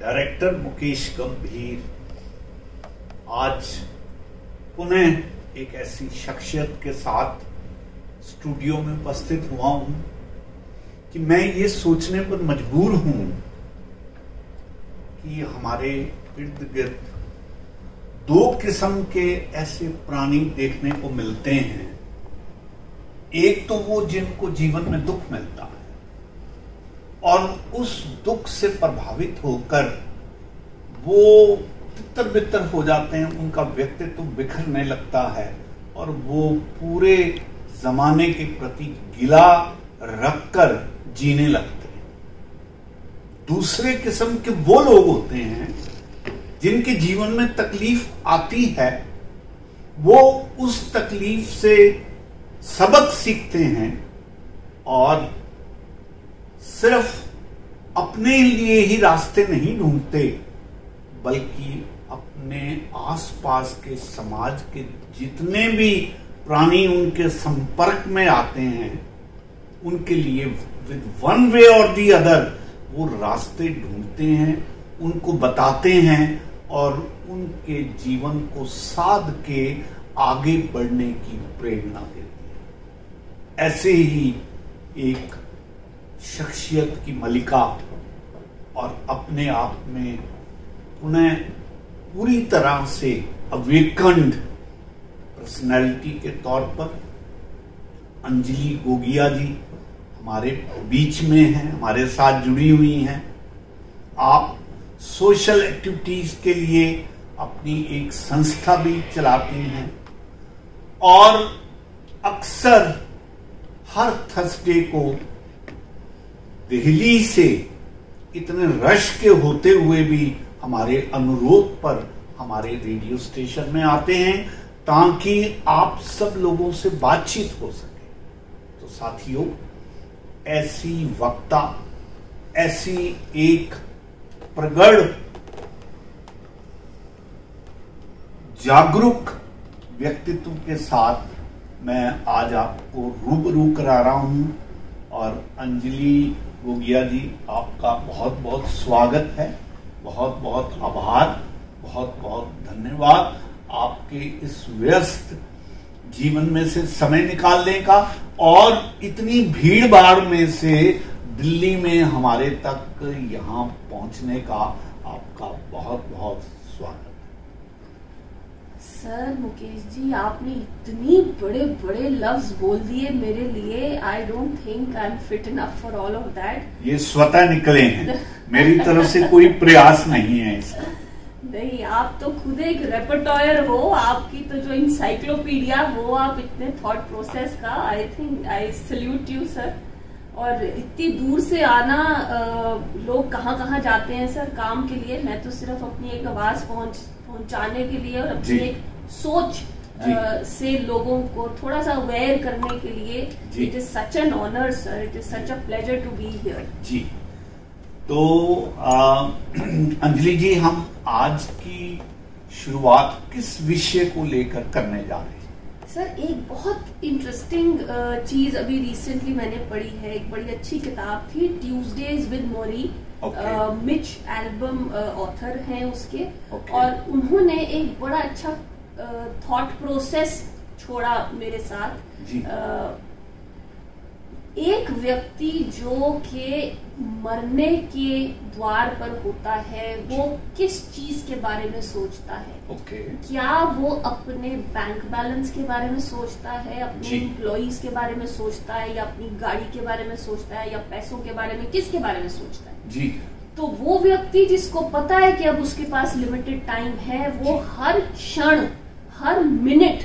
Director Mukesh गंभीर आज पुनः एक ऐसी शख्सियत के साथ स्टूडियो में उपस्थित हुआ हूं कि मैं ये सोचने पर मजबूर हूं कि हमारे इर्द गिर्द दो किस्म के ऐसे प्राणी देखने को मिलते हैं। एक तो वो जिनको जीवन में दुख मिलता है और उस दुख से प्रभावित होकर वो तितर बितर हो जाते हैं, उनका व्यक्तित्व बिखरने लगता है और वो पूरे जमाने के प्रति गिला रखकर जीने लगते हैं। दूसरे किस्म के वो लोग होते हैं जिनके जीवन में तकलीफ आती है, वो उस तकलीफ से सबक सीखते हैं और सिर्फ अपने लिए ही रास्ते नहीं ढूंढते बल्कि अपने आसपास के समाज के जितने भी प्राणी उनके संपर्क में आते हैं उनके लिए विद वन वे और दी अदर वो रास्ते ढूंढते हैं, उनको बताते हैं और उनके जीवन को साध के आगे बढ़ने की प्रेरणा देते हैं। ऐसे ही एक शख्सियत की मलिका और अपने आप में पुनः पूरी तरह से अवेकन्ड पर्सनैलिटी के तौर पर अंजलि गोगिया जी हमारे बीच में हैं, हमारे साथ जुड़ी हुई हैं। आप सोशल एक्टिविटीज के लिए अपनी एक संस्था भी चलाती हैं और अक्सर हर थर्सडे को दिल्ली से इतने रश के होते हुए भी हमारे अनुरोध पर हमारे रेडियो स्टेशन में आते हैं ताकि आप सब लोगों से बातचीत हो सके। तो साथियों, ऐसी वक्ता, ऐसी एक प्रगढ़ जागरूक व्यक्तित्व के साथ मैं आज आपको रूबरू करा रहा हूं और अंजलि गोगिया जी, आपका बहुत बहुत स्वागत है, बहुत बहुत आभार, बहुत बहुत धन्यवाद आपके इस व्यस्त जीवन में से समय निकालने का और इतनी भीड़ भाड़ में से दिल्ली में हमारे तक यहाँ पहुंचने का आपका बहुत बहुत स्वागत है। सर मुकेश जी, आपने इतनी बड़े बड़े लफ्ज बोल दिए मेरे लिए। I don't think I am fit enough for all of that. ये स्वतः निकले हैं, मेरी तरफ से कोई प्रयास नहीं है इसका। नहीं, आप तो खुद एक रेपर्टोयर हो, आपकी तो जो इंसाइक्लोपीडिया हो आप इतने थॉट प्रोसेस का। I think I salute you sir. और इतनी दूर से आना, लोग कहाँ कहाँ जाते हैं सर काम के लिए, मैं तो सिर्फ अपनी एक आवाज पहुंचाने के लिए और अपनी एक सोच से लोगों को थोड़ा सा अवेयर करने के लिए। It is such an honour sir, it is such a pleasure to be here. जी, तो अंजलि जी, हम आज की शुरुआत किस विषय को लेकर करने जा रहे हैं? सर, एक बहुत इंटरेस्टिंग चीज अभी रिसेंटली मैंने पढ़ी है। एक बड़ी अच्छी किताब थी, Tuesdays with Mori. Mitch album author हैं उसके। और उन्होंने एक बड़ा अच्छा थॉट प्रोसेस छोड़ा मेरे साथ। एक व्यक्ति जो के मरने के द्वार पर होता है, वो किस चीज के बारे में सोचता है? क्या वो अपने बैंक बैलेंस के बारे में सोचता है, अपने एम्प्लॉइज के बारे में सोचता है, या अपनी गाड़ी के बारे में सोचता है, या पैसों के बारे में, किसके बारे में सोचता है? जी। तो वो व्यक्ति जिसको पता है कि अब उसके पास लिमिटेड टाइम है, वो हर क्षण, हर मिनट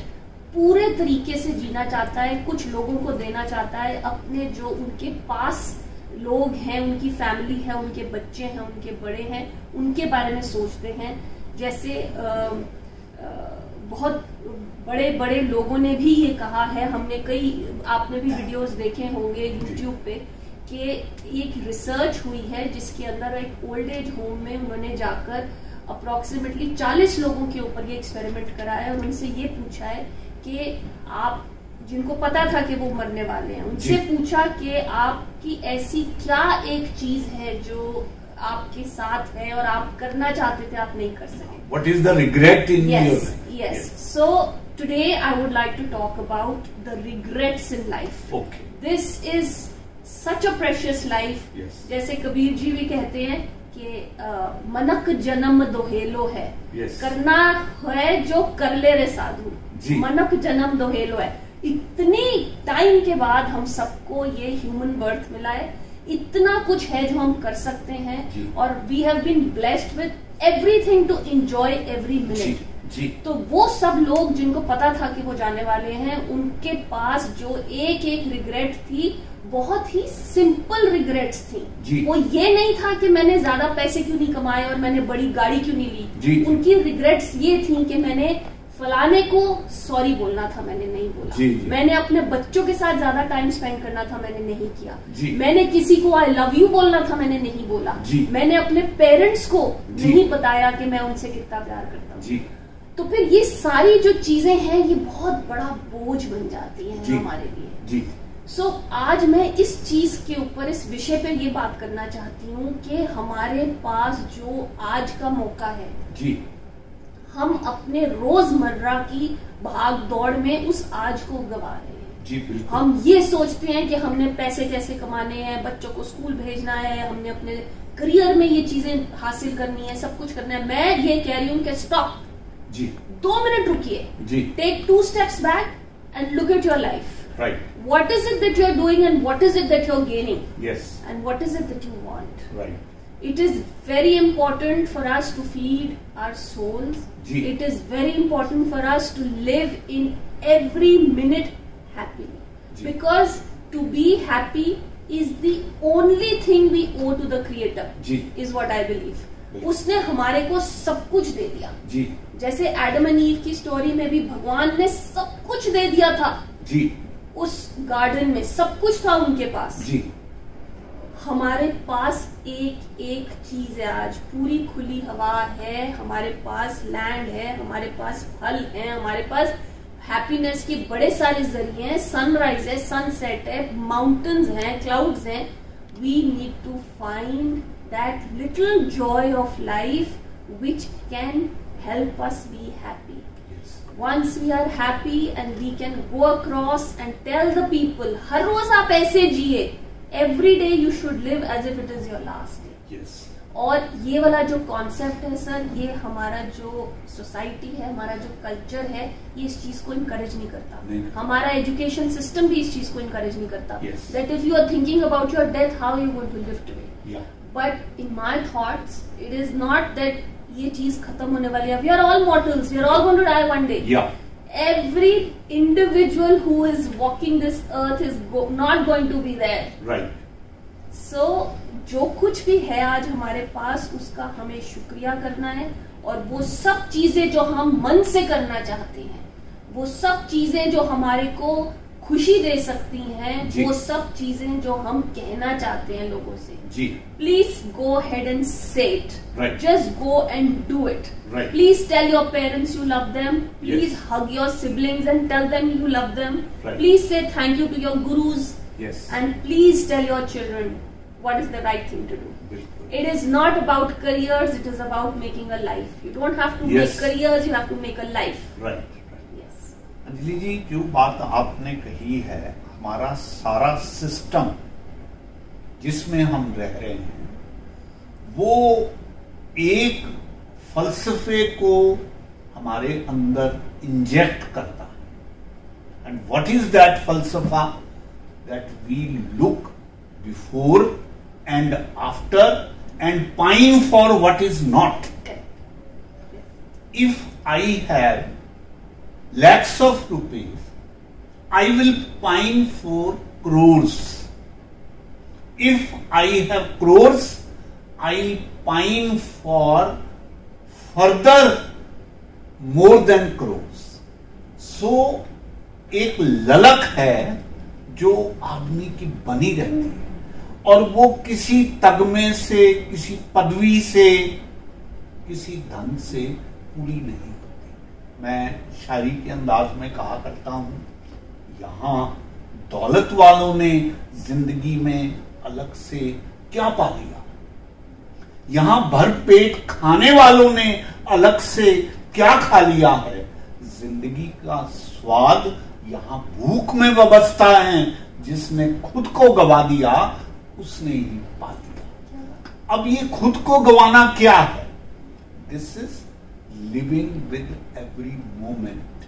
पूरे तरीके से जीना चाहता है, कुछ लोगों को देना चाहता है, अपने जो उनके पास लोग हैं, उनकी फैमिली है, उनके बच्चे हैं, उनके बड़े हैं, उनके बारे में सोचते हैं। जैसे बहुत बड़े बड़े लोगों ने भी ये कहा है, हमने कई, आपने भी वीडियोस देखे होंगे यूट्यूब पे, कि एक रिसर्च हुई है जिसके अंदर एक ओल्ड एज होम में उन्होंने जाकर अप्रोक्सीमेटली 40 लोगों के ऊपर ये एक्सपेरिमेंट कराया और उनसे ये पूछा है कि आप, जिनको पता था कि वो मरने वाले हैं, उनसे पूछा कि आपकी ऐसी क्या एक चीज है जो आपके साथ है और आप करना चाहते थे, आप नहीं कर सके. What is the regret in your life? Yes. So today I would like to talk about the regrets in life. Okay. This is such a precious life. Yes. जैसे कबीर जी भी कहते हैं कि मनक जन्म दोहेलो है. Yes. करना है जो कर ले रे साधु. जी. मनक जन्म दोहेलो है. इतनी टाइम के बाद हम सबको ये ह्यूमन बर्थ मिला है. इतना कुछ है जो हम कर सकते हैं और we have been blessed with everything to enjoy every minute. तो वो सब लोग जिनको पता था कि वो जाने वाले हैं, उनके पास जो एक एक रिग्रेट थी, बहुत ही सिंपल रिग्रेट्स थी. वो ये नहीं था कि मैंने ज्यादा पैसे क्यों नहीं कमाए और मैंने बड़ी गाड़ी क्यों नहीं ली. उनकी रिग्रेट्स ये थी कि मैंने फलाने को सॉरी बोलना था, मैंने नहीं बोला. मैंने अपने बच्चों के साथ ज्यादा टाइम स्पेंड करना था, मैंने नहीं किया. मैंने किसी को आई लव यू बोलना था, मैंने नहीं बोला. मैंने अपने पेरेंट्स को नहीं बताया कि मैं उनसे कितना प्यार करता हूँ. तो फिर ये सारी जो चीजें हैं, ये बहुत बड़ा बोझ बन जाती हैं हमारे लिए. सो आज मैं इस चीज के ऊपर, इस विषय पे ये बात करना चाहती हूँ कि हमारे पास जो आज का मौका है, हम अपने रोजमर्रा की भाग दौड़ में उस आज को गवा रहे हैं. हम ये सोचते हैं कि हमने पैसे कैसे कमाने हैं, बच्चों को स्कूल भेजना है, हमने अपने करियर में ये चीजें हासिल करनी है, सब कुछ करना है. मैं ये कह रही हूँ कि स्टॉप, 2 मिनट रुकिए, take 2 steps back and look at your life. Right. What is it that you are doing and what is it that you are gaining? Yes. And what is it that you want? Right. It is very important for us to feed our souls. It is very important for us to live in every minute happily. Because to be happy is the only thing we owe to the Creator. Is what I believe. उसने हमारे को सब कुछ दे दिया. जैसे Adam and ewe की story में भी भगवान ने सब कुछ दे दिया था. उस गार्डन में सब कुछ था उनके पास. हमारे पास एक एक चीज है आज. पूरी खुली हवा है, हमारे पास लैंड है, हमारे पास फल है, हमारे पास हैप्पीनेस के बड़े सारे जरिए हैं. सनराइज है, सनसेट है, माउंटेन्स हैं, क्लाउड्स हैं. We need to find that little joy of life which can help us be happy. Once we are happy and we can go across and tell the people, हर रोज आप ऐसे जिए. Every day you should live as if it is your last day. और ये वाला जो concept है sir, ये हमारा जो सोसाइटी है, हमारा जो कल्चर है, ये इस चीज को इनकरेज नहीं करता. हमारा एजुकेशन सिस्टम भी इस चीज को इनकरेज नहीं करता. That if you are thinking about your death, how you going to live today? But in my thoughts, it is not that ये चीज खत्म होने वाली है. We are all mortals. We are all going to die one day. Every individual who is walking this earth is not going to be there. Right. So जो कुछ भी है आज हमारे पास, उसका हमें शुक्रिया करना है. और वो सब चीजें जो हम मन से करना चाहते हैं, वो सब चीजें जो हमारे को खुशी दे सकती हैं, वो सब चीजें जो हम कहना चाहते हैं लोगों से, please go head and say it. Just go and do it. Please tell your parents you love them. Please hug your siblings and tell them you love them. Please say thank you to your gurus and please tell your children what is the right thing to do. It is not about careers, it is about making a life. You don't have to make careers, you have to make a life. Right. Anjali ji, जो बात आपने कही है, हमारा सारा system जिसमें हम रह रहे हैं, वो एक फलसफे को हमारे अंदर इंजेक्ट करता है. एंड व्हाट इज दैट फलसफा? That we look before and after and pine for what is not. If I have lakhs of rupees, I will pine for crores. If I have crores, I pine for further more than crores. So एक ललक है जो आदमी की बनी रहती है, और वो किसी तगमे से, किसी पदवी से, किसी धन से पूरी नहीं. मैं शायरी के अंदाज में कहा करता हूं, यहां दौलत वालों ने जिंदगी में अलग से क्या पा लिया. यहां भर पेट खाने वालों ने अलग से क्या खा लिया है। जिंदगी का स्वाद यहां भूख में वाबस्ता है। जिसने खुद को गवा दिया उसने ही पा दिया। अब ये खुद को गवाना क्या है? This is living with every moment,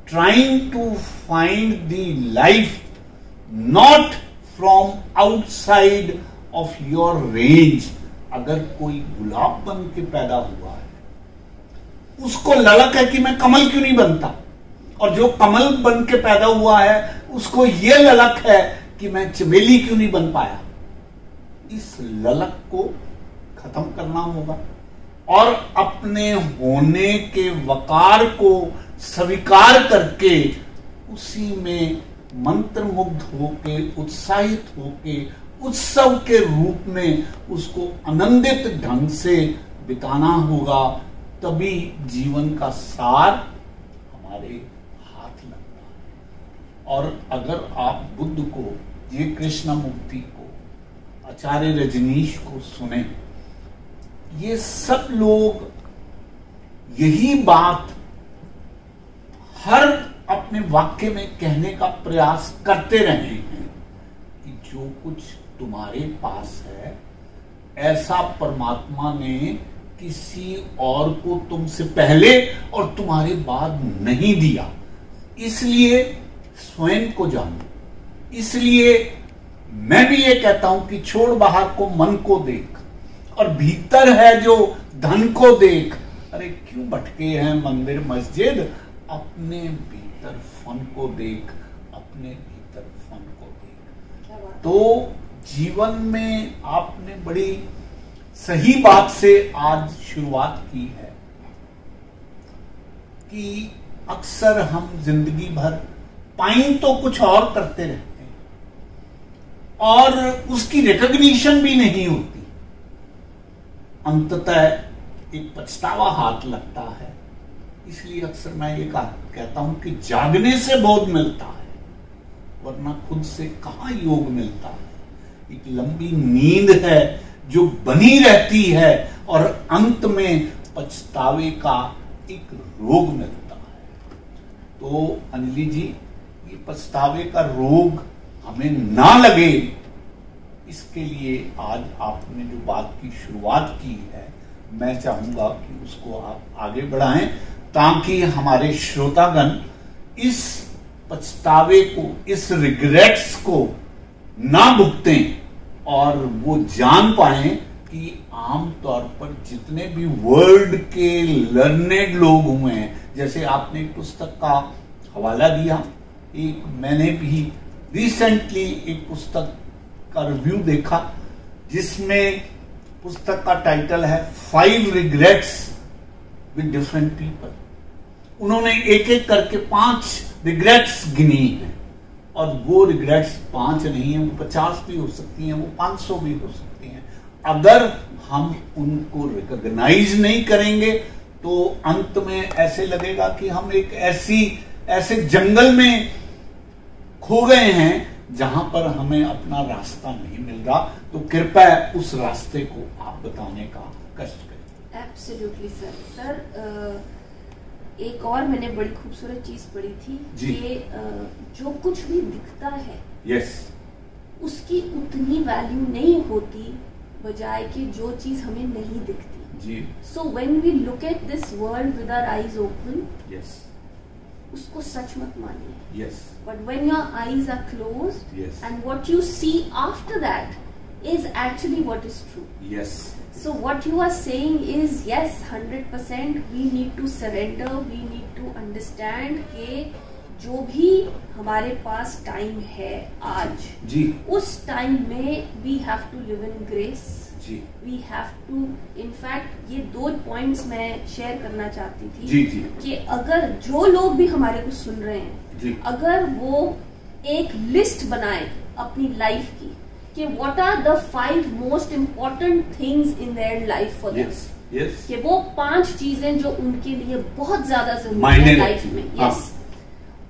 trying to find the life not from outside of your range. अगर कोई गुलाब बन के पैदा हुआ है, उसको ललक है कि मैं कमल क्यों नहीं बनता, और जो कमल बन के पैदा हुआ है उसको यह ललक है कि मैं चमेली क्यों नहीं बन पाया। इस ललक को खत्म करना होगा और अपने होने के वकार को स्वीकार करके उसी में मंत्रमुग्ध होके, उत्साहित होके, उत्सव के रूप में उसको आनंदित ढंग से बिताना होगा। तभी जीवन का सार हमारे हाथ लगता है। और अगर आप बुद्ध को, ये कृष्णमूर्ति को, आचार्य रजनीश को सुने, ये सब लोग यही बात हर अपने वाक्य में कहने का प्रयास करते रहे हैं कि जो कुछ तुम्हारे पास है ऐसा परमात्मा ने किसी और को तुमसे पहले और तुम्हारे बाद नहीं दिया। इसलिए स्वयं को जानो। इसलिए मैं भी ये कहता हूं कि छोड़ बाहर को, मन को देख, और भीतर है जो धन को देख। अरे क्यों भटके हैं मंदिर मस्जिद, अपने भीतर फन को देख, अपने भीतर फन को देख। तो जीवन में आपने बड़ी सही बात से आज शुरुआत की है कि अक्सर हम जिंदगी भर पाइन तो कुछ और करते रहते हैं और उसकी रिकॉग्निशन भी नहीं होती। अंततः एक पछतावा हाथ लगता है। इसलिए अक्सर मैं ये कहता हूं कि जागने से बोध मिलता है, वरना खुद से कहां योग मिलता है। एक लंबी नींद है जो बनी रहती है और अंत में पछतावे का एक रोग मिलता है। तो अंजलि जी, ये पछतावे का रोग हमें ना लगे, इसके लिए आज आपने जो बात की शुरुआत की है, मैं चाहूंगा कि उसको आप आगे बढ़ाएं ताकि हमारे श्रोतागण इस पछतावे को, इस रिग्रेट्स को ना भुगतें और वो जान पाएं कि आमतौर पर जितने भी वर्ल्ड के लर्नेड लोग हुए हैं, जैसे आपने एक पुस्तक का हवाला दिया, एक मैंने भी रिसेंटली एक पुस्तक का रिव्यू देखा जिसमें पुस्तक का टाइटल है 5 रिग्रेट्स विद डिफरेंट पीपल। उन्होंने एक एक करके 5 रिग्रेट्स गिनी हैं और वो रिग्रेट्स 5 नहीं है, वो 50 भी हो सकती हैं, वो 500 भी हो सकती हैं। अगर हम उनको रिकॉग्नाइज नहीं करेंगे तो अंत में ऐसे लगेगा कि हम एक ऐसे जंगल में खो गए हैं जहां पर हमें अपना रास्ता नहीं मिल रहा। तो कृपया उस रास्ते को आप बताने का कष्ट करें। Absolutely sir. एक और मैंने बड़ी खूबसूरत चीज पढ़ी थी कि जो कुछ भी दिखता है, यस, उसकी उतनी वैल्यू नहीं होती बजाय कि जो चीज हमें नहीं दिखती जी। So when we look at this world with our eyes open, yes, उसको सच मत मानिए। Yes, but when your eyes are closed and what you see after that is actually what is true. Yes. So what you are saying is yes, 100% we need to surrender, we need to understand कि जो भी हमारे पास time है आज जी, उस time में we have to live in grace ji, we have to, in fact ये 2 points मैं शेयर करना चाहती थी जी जी, कि अगर जो लोग भी हमारे को सुन रहे हैं जी, अगर वो एक लिस्ट बनाए अपनी लाइफ की कि what are the 5 most important things in their life for them, yes, कि वो 5 चीजें जो उनके लिए बहुत ज्यादा जरूरी है लाइफ में, यस,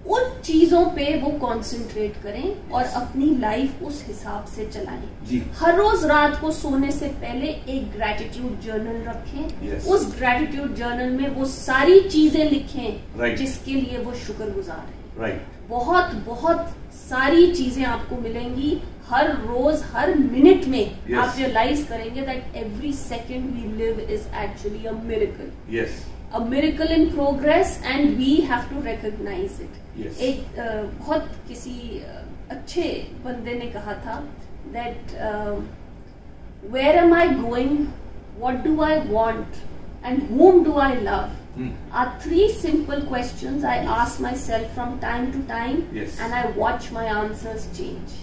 उन चीजों पे वो कंसंट्रेट करें और अपनी लाइफ उस हिसाब से चलाएं। हर रोज रात को सोने से पहले एक ग्रेटिट्यूड जर्नल रखें। उस ग्रेटिट्यूड जर्नल में वो सारी चीजें लिखें जिसके लिए वो शुक्रगुजार हैं। बहुत बहुत सारी चीजें आपको मिलेंगी हर रोज, हर मिनट में। आप रियलाइज करेंगे that every second we live is actually a miracle, a miracle in progress, and we have to recognize it. एक बहुत किसी अच्छे बंदे ने कहा था that where am I going, what do I want, and whom do I love are three simple questions I ask myself from time to time, and I watch my answers change.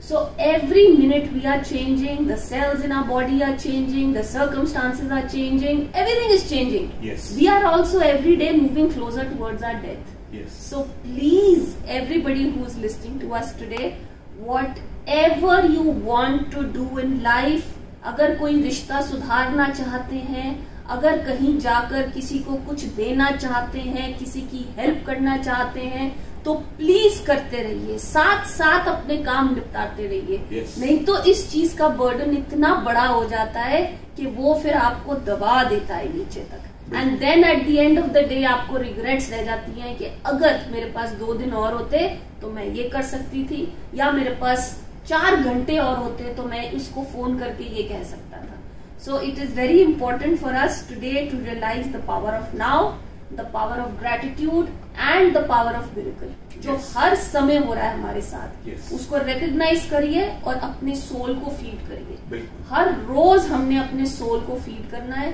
So every minute we are changing, the cells in our body are changing, the circumstances are changing, everything is changing. We are also every day moving closer towards our death. So please, everybody who is listening to us today, whatever you want to do in life, अगर कोई रिश्ता सुधारना चाहते हैं, अगर कहीं जाकर किसी को कुछ देना चाहते हैं, किसी की हेल्प करना चाहते हैं, तो प्लीज करते रहिए, साथ साथ अपने काम निपटाते रहिए। नहीं तो इस चीज का बर्डन इतना बड़ा हो जाता है कि वो फिर आपको दबा देता है नीचे तक, and then at the end of the day आपको रिग्रेट्स रह जाती हैं कि अगर मेरे पास 2 दिन और होते तो मैं ये कर सकती थी, या मेरे पास 4 घंटे और होते तो मैं उसको फोन करके ये कह सकता था। So it is very important for us today to realise the power of now, the power of gratitude and the power of miracle, जो हर समय हो रहा है हमारे साथ। उसको रिकग्नाइज करिए और अपने सोल को फीड करिए। हर रोज हमने अपने सोल को फीड करना है,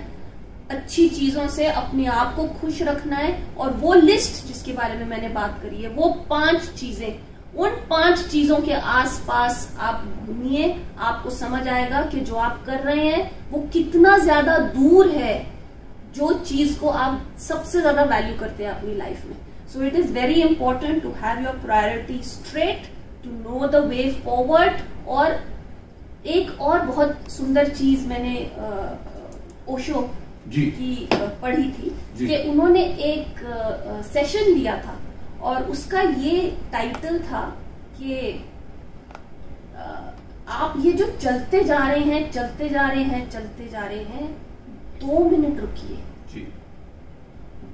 अच्छी चीजों से अपने आप को खुश रखना है, और वो लिस्ट जिसके बारे में मैंने बात करी है, वो 5 चीजें, उन 5 चीजों के आसपास आप घूमिए, आपको समझ आएगा कि जो आप कर रहे हैं वो कितना ज्यादा दूर है जो चीज को आप सबसे ज्यादा वैल्यू करते हैं अपनी लाइफ में। So it is very important to have your priority straight, to know the way forward. और एक और बहुत सुंदर चीज मैंने ओशो की पढ़ी थी कि उन्होंने एक सेशन लिया था और उसका ये टाइटल था कि आप ये जो चलते जा रहे हैं, चलते जा रहे हैं, चलते जा रहे हैं, 2 मिनट रुकिए,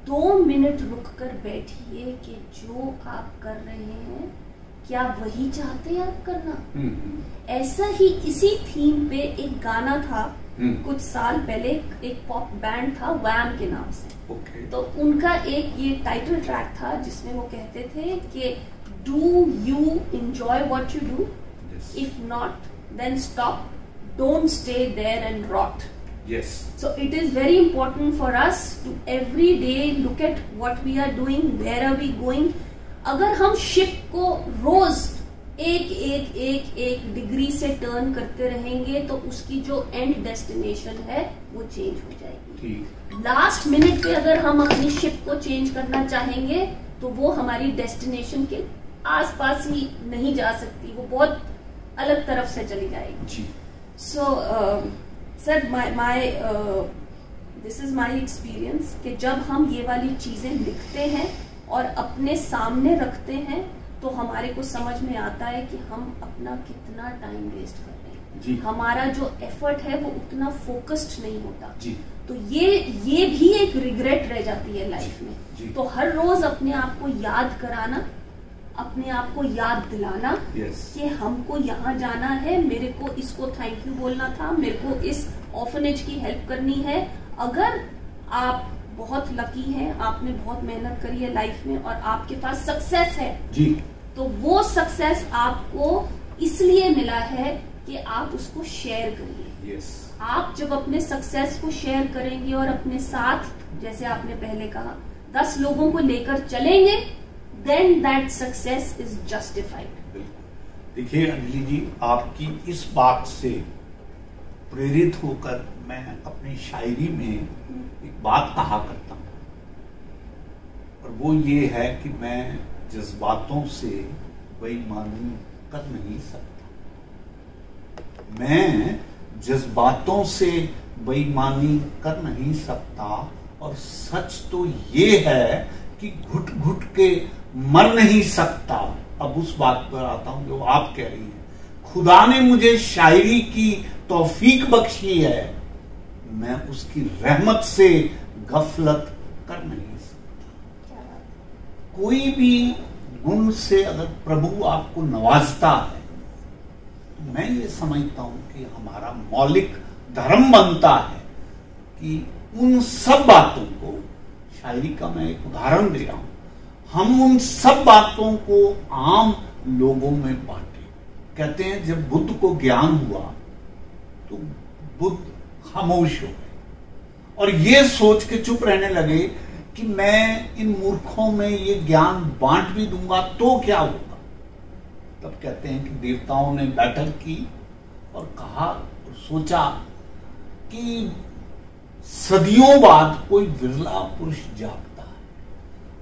2 मिनट रुककर बैठिए कि जो आप कर रहे हैं क्या वही चाहते हैं आप करना। ऐसा ही इसी थीम पे एक गाना था कुछ साल पहले, एक पॉप बैंड था वैम के नाम से। तो उनका एक ये टाइटल ट्रैक था जिसमें वो कहते थे कि do you enjoy what you do, if not then stop, don't stay there and rot. So it is very important for us to every day look at what we are doing, where are we going. अगर हम ship को रोज एक degree से turn करते रहेंगे तो उसकी जो एंड डेस्टिनेशन है वो चेंज हो जाएगी। लास्ट मिनट पे अगर हम अपनी शिप को चेंज करना चाहेंगे तो वो हमारी डेस्टिनेशन के आसपास ही नहीं जा सकती, वो बहुत अलग तरफ से चली जाएगी। So sir, this is my experience कि जब हम ये वाली चीजें लिखते हैं और अपने सामने रखते हैं तो हमारे को समझ में आता है कि हम अपना कितना टाइम वेस्ट कर रहे हैं, हमारा जो एफर्ट है वो उतना फोकस्ड नहीं होता। तो ये भी एक रिग्रेट रह जाती है लाइफ में। तो हर रोज अपने आप को याद कराना, अपने आप को याद दिलाना कि हमको यहाँ जाना है, मेरे को इसको थैंक यू बोलना था, मेरे को इस ऑर्फनेज की हेल्प करनी है। अगर आप बहुत लकी हैं, आपने बहुत मेहनत करी है लाइफ में और आपके पास सक्सेस है तो वो सक्सेस आपको इसलिए मिला है कि आप उसको शेयर करिए। आप जब अपने सक्सेस को शेयर करेंगे और अपने साथ, जैसे आपने पहले कहा, 10 लोगों को लेकर चलेंगे, then that success is justified. देखिए अंजलि जी, आपकी इस बात से प्रेरित होकर मैं अपनी शायरी में एक बात कहा करता हूँ, और वो ये है कि मैं जज्बातों से बेईमानी कर नहीं सकता। मैं जज्बातों से बेईमानी कर नहीं सकता, और सच तो ये है कि घुट घुट के मर नहीं सकता। अब उस बात पर आता हूं जो आप कह रही हैं, खुदा ने मुझे शायरी की तौफीक बख्शी है, मैं उसकी रहमत से गफलत कर नहीं सकता। कोई भी गुण से अगर प्रभु आपको नवाजता है, तो मैं ये समझता हूं कि हमारा मौलिक धर्म बनता है कि उन सब बातों को, शायरी का मैं एक उदाहरण दे रहा हूं, हम उन सब बातों को आम लोगों में बांटे। कहते हैं जब बुद्ध को ज्ञान हुआ तो बुद्ध खामोश हो गए और ये सोच के चुप रहने लगे कि मैं इन मूर्खों में ये ज्ञान बांट भी दूंगा तो क्या होगा। तब कहते हैं कि देवताओं ने बैठक की और कहा और सोचा कि सदियों बाद कोई विरला पुरुष जागता है,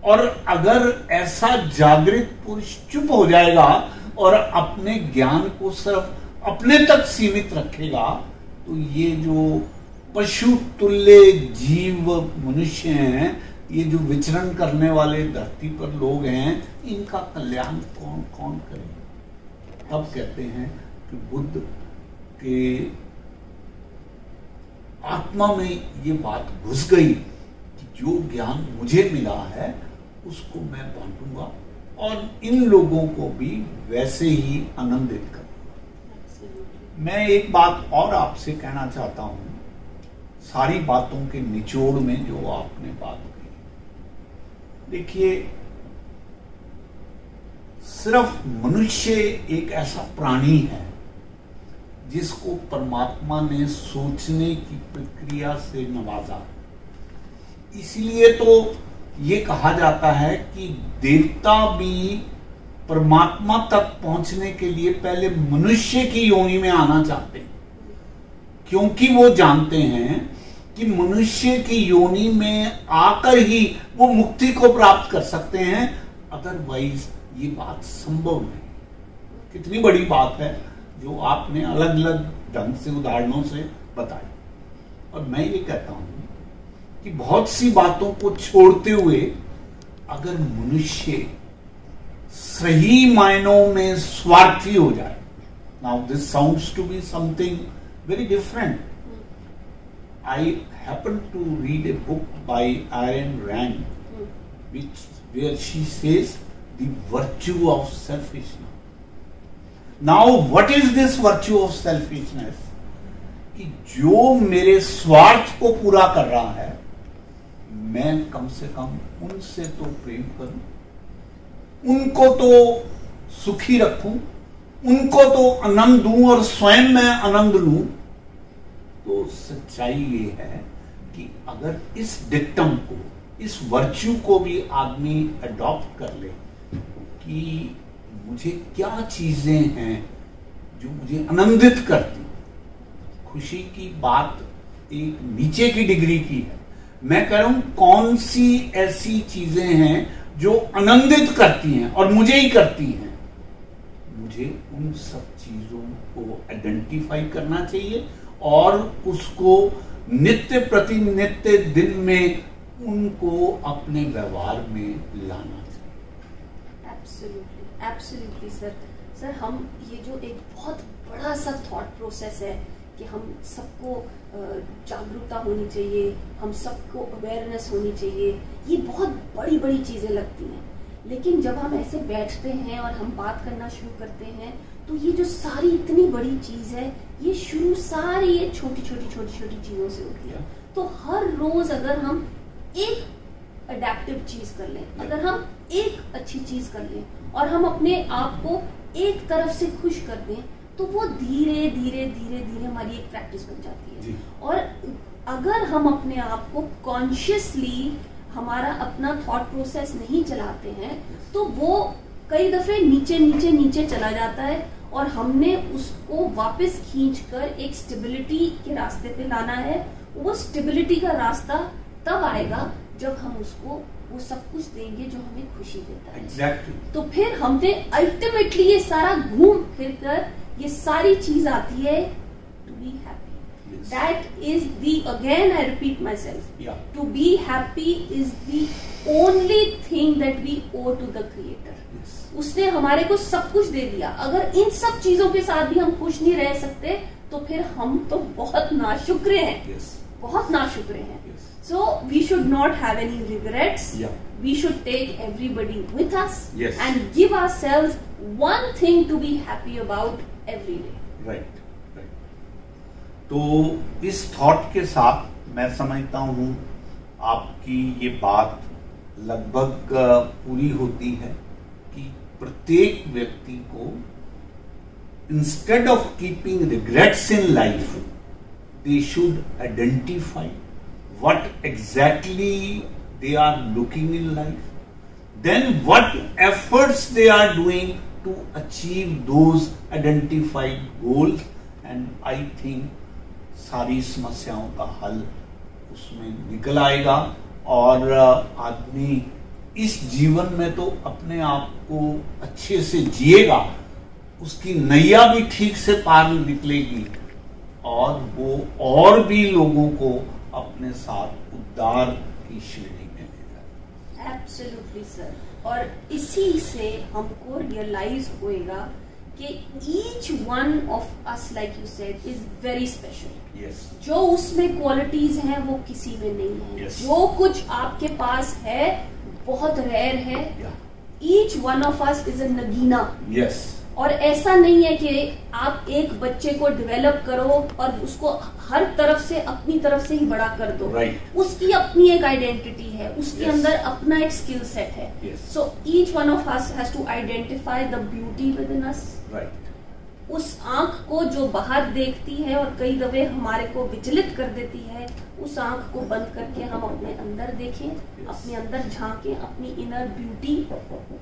और अगर ऐसा जागृत पुरुष चुप हो जाएगा और अपने ज्ञान को सिर्फ अपने तक सीमित रखेगा, तो ये जो पशु तुल्य जीव मनुष्य हैं, ये जो विचरण करने वाले धरती पर लोग हैं, इनका कल्याण कौन कौन करेगा। तब कहते हैं कि बुद्ध के आत्मा में ये बात घुस गई कि जो ज्ञान मुझे मिला है उसको मैं बांटूंगा और इन लोगों को भी वैसे ही आनंदित करूंगा। मैं एक बात और आपसे कहना चाहता हूं, सारी बातों के निचोड़ में जो आपने बात कही। देखिए, सिर्फ मनुष्य एक ऐसा प्राणी है जिसको परमात्मा ने सोचने की प्रक्रिया से नवाजा। इसलिए तो ये कहा जाता है कि देवता भी परमात्मा तक पहुंचने के लिए पहले मनुष्य की योनि में आना चाहते हैं, क्योंकि वो जानते हैं कि मनुष्य की योनि में आकर ही वो मुक्ति को प्राप्त कर सकते हैं, अदरवाइज ये बात संभव नहीं। कितनी बड़ी बात है जो आपने अलग अलग ढंग से उदाहरणों से बताई। और मैं ये कहता हूं कि बहुत सी बातों को छोड़ते हुए अगर मनुष्य सही मायनों में स्वार्थी हो जाए, now this sounds to be something very different. I happened to read a book by Ayn Rand, where she says the virtue of selfishness. Now, what is this virtue of selfishness? कि जो मेरे स्वार्थ को पूरा कर रहा है, मैं कम से कम उनसे तो प्रेम करूं, उनको तो सुखी रखूं, उनको तो आनंद दूं और स्वयं मैं आनंद लूं। तो सच्चाई ये है कि अगर इस डिक्टम को, इस वर्च्यू को भी आदमी अडॉप्ट कर ले कि मुझे क्या चीजें हैं जो मुझे आनंदित करती। खुशी की बात एक नीचे की डिग्री की है, मैं कह रहा हूं कौन सी ऐसी चीजें हैं जो आनंदित करती हैं और मुझे ही करती हैं। मुझे उन सब चीजों को आइडेंटिफाई करना चाहिए और उसको नित्य प्रतिनित्य दिन में उनको अपने व्यवहार में लाना चाहिए। Absolutely, absolutely sir. सर, हम ये जो एक बहुत बड़ा सा थॉट प्रोसेस है कि हम सबको जागरूकता होनी चाहिए, हम सबको अवेयरनेस होनी चाहिए, ये बहुत बड़ी बड़ी चीजें लगती हैं। लेकिन जब हम ऐसे बैठते हैं और हम बात करना शुरू करते हैं, तो ये जो सारी इतनी बड़ी चीज है, ये शुरू सारी ये छोटी छोटी चीजों से होती है। तो हर रोज अगर हम एक अडेप्टिव चीज कर लें, अगर हम एक अच्छी चीज कर लें और हम अपने आप को एक तरफ से खुश कर दें, तो वो धीरे धीरे धीरे धीरे हमारी एक प्रैक्टिस बन जाती है। और अगर हम अपने आप को कॉन्शियसली हमारा अपना थॉट प्रोसेस नहीं चलाते हैं, तो वो कई दफे नीचे नीचे नीचे चला जाता है और हमने उसको वापस खींचकर एक स्टेबिलिटी के रास्ते पे लाना है। वो स्टेबिलिटी का रास्ता तब आएगा जब हम उसको वो सब कुछ देंगे जो हमें खुशी देता है। Exactly. तो फिर हमने अल्टीमेटली ये सारा घूम फिर कर ये सारी चीज आती है to be happy. That is the, again I repeat myself, Yeah. to be happy is the only thing that we owe to the Creator. Yes. उसने हमारे को सब कुछ दे दिया, अगर इन सब चीजों के साथ भी हम खुश नहीं रह सकते तो फिर हम तो बहुत नाशुक्र हैं. Yes. बहुत नाशुक्र हैं. Yes. So we should not have any regrets. Yeah. We should take everybody with us. Yes. And give ourselves one thing to be happy about every day. Right. Right. तो इस थॉट के साथ मैं समझता हूँ आपकी ये बात लगभग पूरी होती है कि प्रत्येक व्यक्ति को instead of keeping regrets in life they should identify what exactly they are looking in life, then what efforts they are doing to achieve those identified goals, and I think सारी समस्याओं का हल उसमें निकल आएगा और आदमी इस जीवन में तो अपने आप को अच्छे से जिएगा, उसकी नैया भी ठीक से पार निकलेगी और वो और भी लोगों को अपने साथ उद्धार की श्रेणी में ले जाए. Absolutely sir. और इसी से हमको रियलाइज होएगा कि each one of us, like you said, is very special. Yes. जो उसमें क्वालिटीज हैं वो किसी में नहीं है. Yes. जो कुछ आपके पास है बहुत रेयर है. Each one of us is a Nagina. Yes. और ऐसा नहीं है कि आप एक बच्चे को डेवलप करो और उसको हर तरफ से अपनी तरफ से ही बड़ा कर दो. Right. उसकी अपनी एक आइडेंटिटी है, उसके Yes. अंदर अपना एक स्किल सेट है. Yes. So each one of us has to identify the beauty within us. Right. उस आंख को जो बाहर देखती है और कई दफे हमारे को विचलित कर देती है, उस आंख को बंद करके हम अपने अंदर देखें. Yes. अपने अंदर झांकें, अपनी इनर ब्यूटी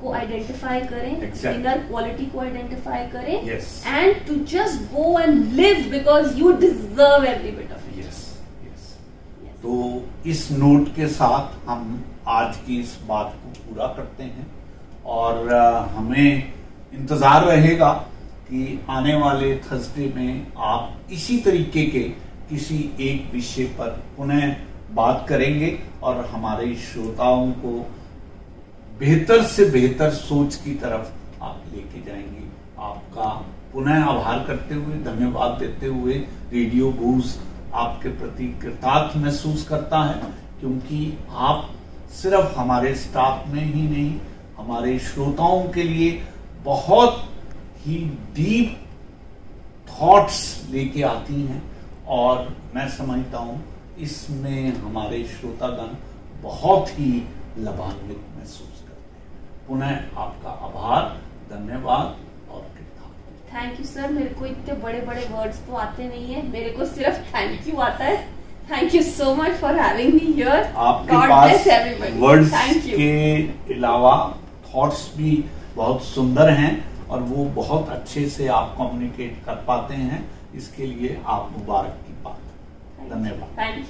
को आइडेंटिफाई करें, Exactly. इनर क्वालिटी को आइडेंटिफाई करें, Yes. And to just go and live because you deserve every bit of it. Yes. Yes. तो इस नोट के साथ हम आज की इस बात को पूरा करते हैं और हमें इंतजार रहेगा कि आने वाले थर्सडे में आप इसी तरीके के किसी एक विषय पर पुनः बात करेंगे और हमारे श्रोताओं को बेहतर से बेहतर सोच की तरफ आप लेके जाएंगे. आपका पुनः आभार करते हुए, धन्यवाद देते हुए रेडियो गूंज आपके प्रति कृतज्ञ महसूस करता है, क्योंकि आप सिर्फ हमारे स्टाफ में ही नहीं, हमारे श्रोताओं के लिए बहुत ही डीप थॉट्स लेके आती हैं और मैं समझता हूं इसमें हमारे श्रोतागण बहुत ही लाभान्वित महसूस करते हैं. पुनः आपका आभार, धन्यवाद और कृतज्ञता. Thank you sir. मेरे को इतने बड़े बड़े वर्ड्स तो आते नहीं है, मेरे को सिर्फ थैंक यू आता है. Thank you so much for having me here. आपके पास वर्ड्स के अलावा थॉट्स भी बहुत सुंदर हैं और वो बहुत अच्छे से आप कम्युनिकेट कर पाते हैं. इसके लिए आप मुबारक की बात. धन्यवाद. Thank you.